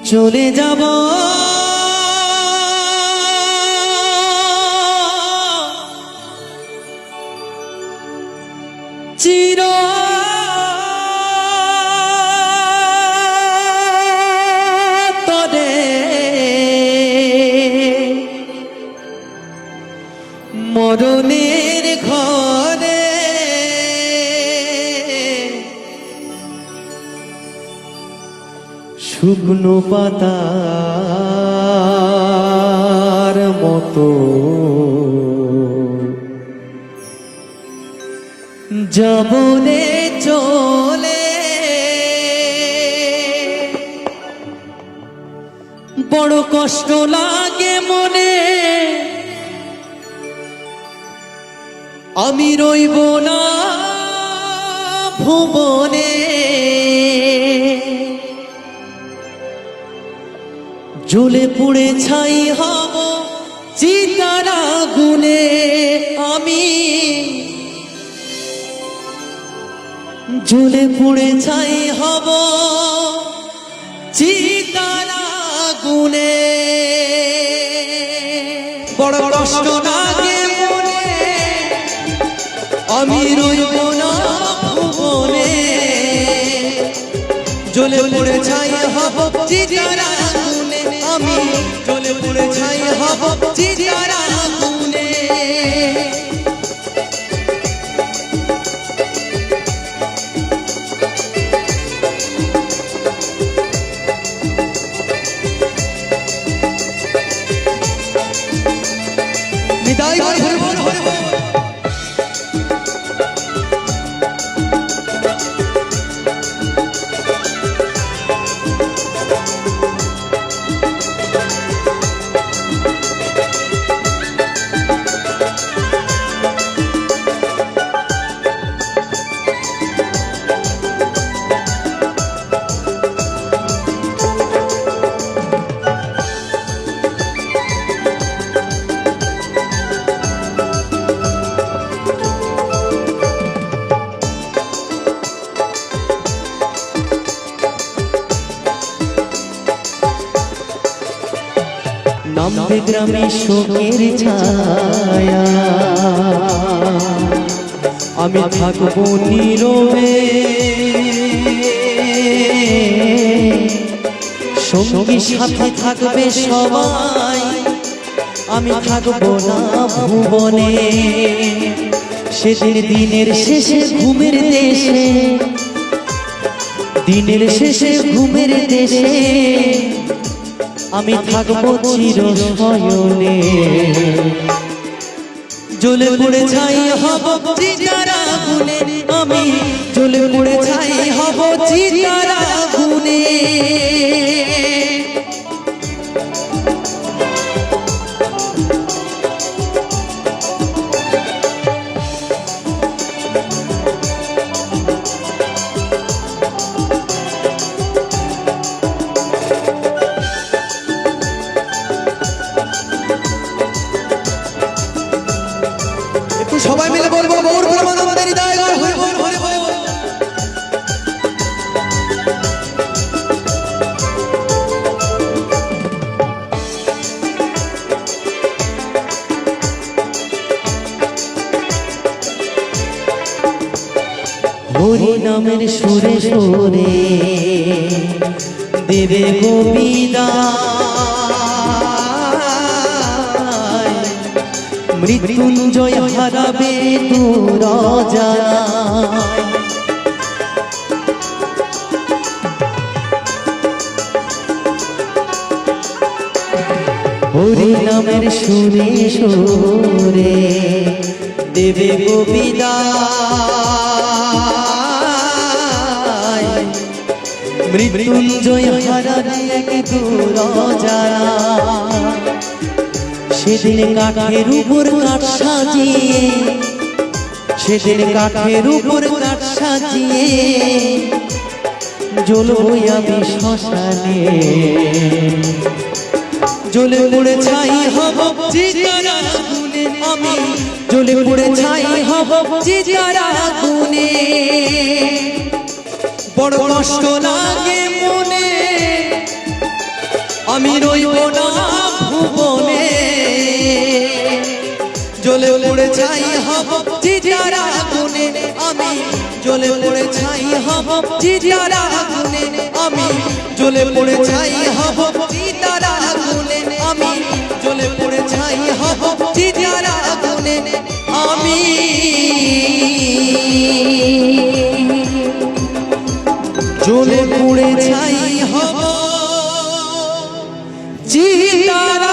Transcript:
চলে যাব চিরতরে মরণের ঘরে শুকনো পাতার মতো যাবনে চলে বড় কষ্ট লাগে মনে আমি রইব না ভুবনে জ্বলে পুড়ে ছাই হব চিতার আগুনে আমি জ্বলে পুড়ে ছাই হব চিতার আগুনে বড় কষ্ট লাগে মনে আমি রইব না ভুবনে জ্বলে পুড়ে ছাই হব চিতার আগুনে আমি জ্বলে পুড়ে ছাই হব চিতার আগুনে বিদায় হরে বল হরে বল নামবে গ্রামে শোকের ছায়া আমি থাকবো নীরবে সঙ্গী সাথে থাকবে সবাই আমি থাকবো না ভুবনে সেদিন দিনের শেষে ঘুমের দেশে দিনের শেষে ঘুমের দেশে আমি থাকবো চির শয়নে জ্বলে পুড়ে ছাই হব চিতার আগুনে আমি জ্বলে পুড়ে ছাই হব চিতার আগুনে সবাই মিলে বলবো গৌর পরমানন্দ হৃদয় হরে বল হরে বল হরি নামের সুরে সুরে দেবে গোবিদা মৃত্যুঞ্জয় হারাবে তোর জানায় হরি নামের সুরে সুরে দেবে গোবিদায় মৃত্যুঞ্জয় হারাবে তোর জানায় সেদিন কাঠের উপর কাঠ সাজিয়ে সেদিন কাঠের উপর কাঠ সাজিয়ে জ্বলবো আমি শ্মশানে জ্বলে পুড়ে ছাই হব চিতার আগুনে আমি জ্বলে পুড়ে ছাই হব চিতার আগুনে বড় কষ্ট লাগে রইব না ভুবনে জ্বলে পড়ে ছাই হব চিতার আগুনে আমি জ্বলে পড়ে ছাই হব চিতার আগুনে আমি জ্বলে পড়ে ছাই হব চিতার আগুনে আমি জ্বলে পড়ে ছাই হব চিতার আগুনে আমি জ্বলে পড়ে ছাই হব চিতার